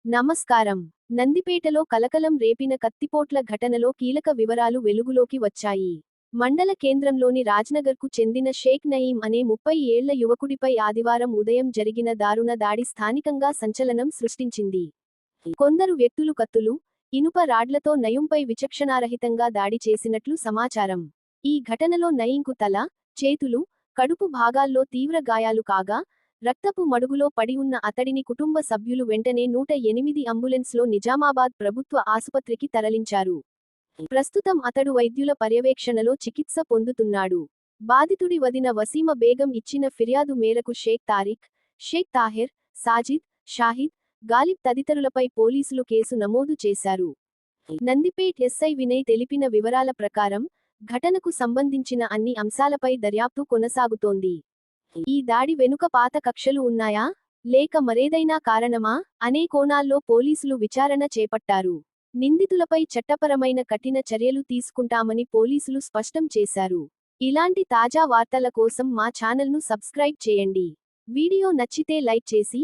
నమస్కారం. నందిపేటలో కలకలం రేపిన కత్తిపోట్ల ఘటనలో కీలక వివరాలు వెలుగులోకి వచ్చాయి. మండల కేంద్రంలోని రాజ్నగర్కు చెందిన షేక్ నయీం అనే 30 ఏళ్ల యువకుడిపై ఆదివారం ఉదయం జరిగిన దారుణ దాడి స్థానికంగా సంచలనం సృష్టించింది. కొందరు వ్యక్తులు కత్తులు, ఇనుప రాడ్లతో నయీంపై విచక్షణారహితంగా దాడి చేసినట్లు సమాచారం. ఈ ఘటనలో నయీంకు తల, చేతులు, కడుపు భాగాల్లో తీవ్ర గాయాలు కాగా, రక్తపు మడుగులో పడి ఉన్న అతడిని కుటుంబ సభ్యులు వెంటనే 108 అంబులెన్స్లో నిజామాబాద్ ప్రభుత్వ ఆసుపత్రికి తరలించారు. ప్రస్తుతం అతడు వైద్యుల పర్యవేక్షణలో చికిత్స పొందుతున్నాడు. బాధితుడి వదిన వసీమ బేగం ఇచ్చిన ఫిర్యాదు మేరకు షేక్ తారిక్, షేక్ తాహెర్, సాజిద్, షాహిద్, గాలిబ్ తదితరులపై పోలీసులు కేసు నమోదు చేశారు. నందిపేట్ ఎస్ఐ వినయ్ తెలిపిన వివరాల ప్రకారం, ఘటనకు సంబంధించిన అన్ని అంశాలపై దర్యాప్తు కొనసాగుతోంది. ఈ దాడి వెనుక పాత కక్షలు ఉన్నాయా? లేక మరేదైనా కారణమా? అనే కోణాల్లో పోలీసులు విచారణ చేపట్టారు. నిందితులపై చట్టపరమైన కఠిన చర్యలు తీసుకుంటామని పోలీసులు స్పష్టం చేశారు. ఇలాంటి తాజా వార్తల కోసం మా ఛానల్ను సబ్స్క్రైబ్ చేయండి. వీడియో నచ్చితే లైక్ చేసి,